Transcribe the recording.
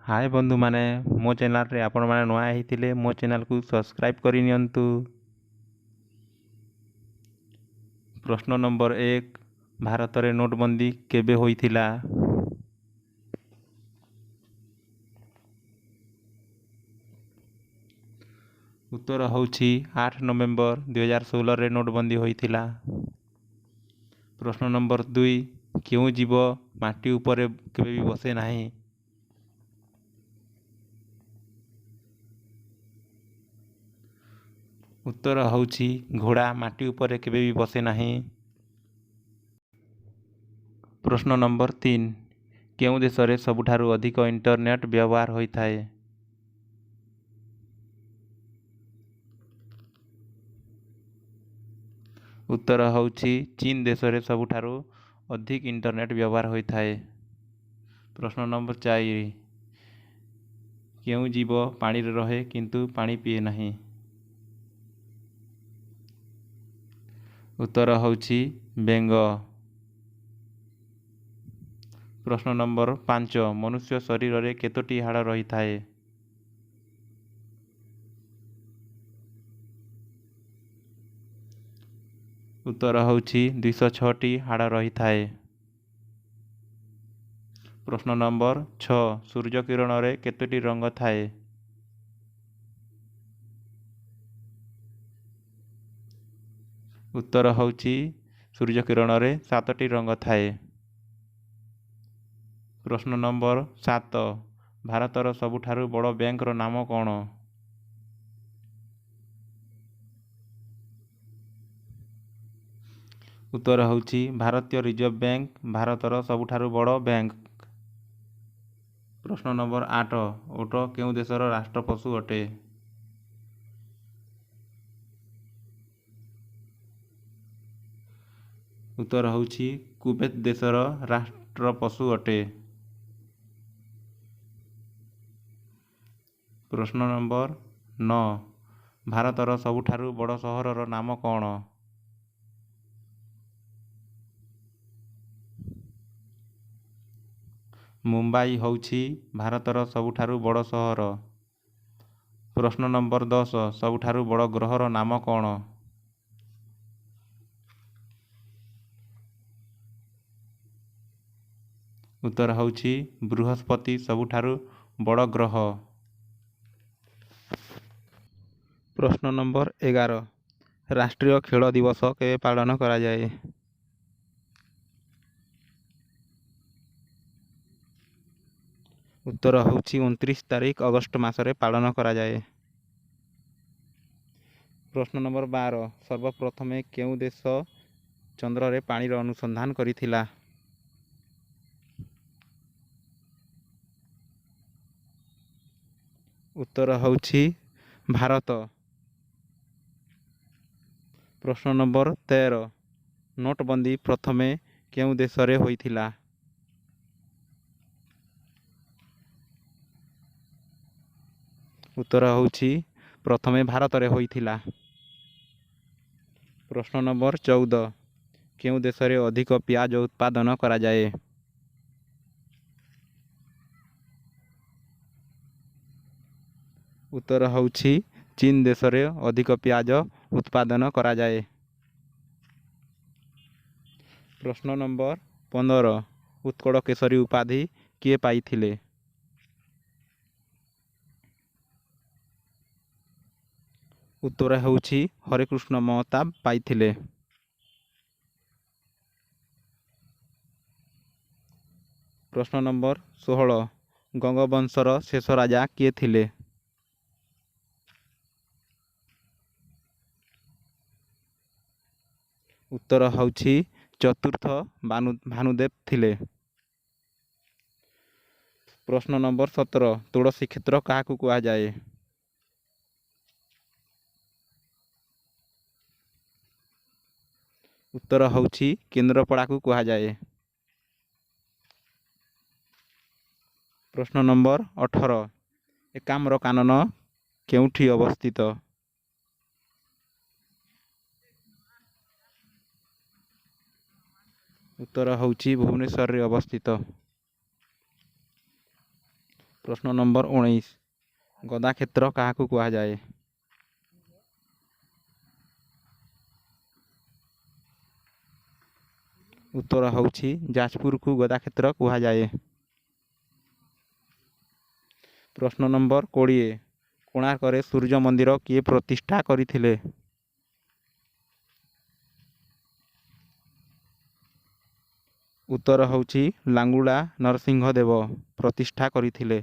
हाय बंधु माने मो चैनल रे आपण माने नया होइतिले मो चैनल को सब्सक्राइब करि नियंतु। प्रश्न नंबर 1 भारत रे नोटबंदी केबे होइथिला? उत्तर होउछि 8 नवेम्बर 2016 रे नोटबंदी होइथिला। प्रश्न नंबर 2 केउ जीव माटी उपरे केबे भी बसे नाही? उत्तर होउछि घोड़ा माटी उपरे केबे भी बसे नाही। प्रश्न नंबर 3 केउ देश रे सबुठारु अधिक इंटरनेट व्यवहार होइथाय? उत्तर होउछि चीन देश रे सबुठारु अधिक इंटरनेट व्यवहार होइथाय। प्रश्न नंबर 4 केउ जीव पानी रे रहे किंतु पानी पिए नाही? उत्तर होउछि बेंग। प्रश्न नंबर 5 मनुष्य शरीर रे केतोटी हाड़ रही थाए? उत्तर होउछि 206 टी हाड़ रही थाए। प्रश्न नंबर 6 सूर्य किरण रे केतोटी रंग थाए? उत्तर होउछि सूर्य किरण रे 7 टी रंग थाए। प्रश्न नंबर 7 भारतर सबुठारु बड़ बैंक रो नाम कोन? उत्तर होउछि भारतीय रिजर्व बैंक भारतर सबुठारु बड़ बैंक। प्रश्न नंबर 8 ओट केउ देशर राष्ट्र पशु अटे? उत्तर होउछि कुवेत देशर राष्ट्र पशु अटे। प्रश्न नंबर 9 भारतर सबुठारु बड़ सहरर नाम कोन? मुंबई होउछि भारतर सबुठारु बड़ सहर। प्रश्न नंबर 10 सबुठारु बड़ ग्रहर नाम कोन? उत्तर होउछि बृहस्पति सबुठारु बड़ ग्रह। प्रश्न नंबर 11 राष्ट्रीय खेल दिवस केबे पालन करा जाए? उत्तर होउछि 29 तारीख अगस्त मासरे पालन करा जाए। प्रश्न नंबर 12 सर्वप्रथमे केउ देश चंद्र रे पानी रो अनुसंधान करिथिला? उत्तर होउछि भारत। प्रश्न नंबर 13 नोटबंदी प्रथमे केउ देश रे होइथिला? उत्तर होउछि प्रथमे भारत रे होइथिला। प्रश्न नंबर 14 केउ देश रे अधिक प्याज उत्पादन करा जाए? उत्तर होउछि चीन देश रे अधिक प्याज उत्पादन करा जाए। प्रश्न नंबर 15 उत्कल केसरी उपाधि किए पाइथिले? उत्तर होउछि हरिकृष्ण महताब पाइथिले। प्रश्न नंबर 16 गंगवंशर शेष राजा किए थिले? उत्तर होउछि चतुर्थ भानुदेव थिले। प्रश्न नंबर 17 तुलसी क्षेत्र काहाकू कुआ जाए? उत्तर होउछि केंद्रपड़ा को कुआ जाए। प्रश्न नंबर 18 एकाम्र कानन केउठी अवस्थित? उत्तर होउछि भुवनेश्वर रे अवस्थित। ପ୍ରଶ୍ନ ନମ୍ବର 19 ଗଦାକ୍ଷେତ୍ର କାହାକୁ କୁହାଯାଏ? ଉତ୍ତର ହେଉଛି ଯାଜପୁରକୁ ଗଦାକ୍ଷେତ୍ର କୁହାଯାଏ। ପ୍ରଶ୍ନ ନମ୍ବର 20 କୋଣାର୍କରେ ସୂର୍ଯ୍ୟ ମନ୍ଦିର କିଏ ପ୍ରତିଷ୍ଠା କରିଥିଲେ? ଉତ୍ତର ହେଉଛି ଲାଙ୍ଗୁଳା ନରସିଂହ ଦେବ ପ୍ରତିଷ୍ଠା କରିଥିଲେ।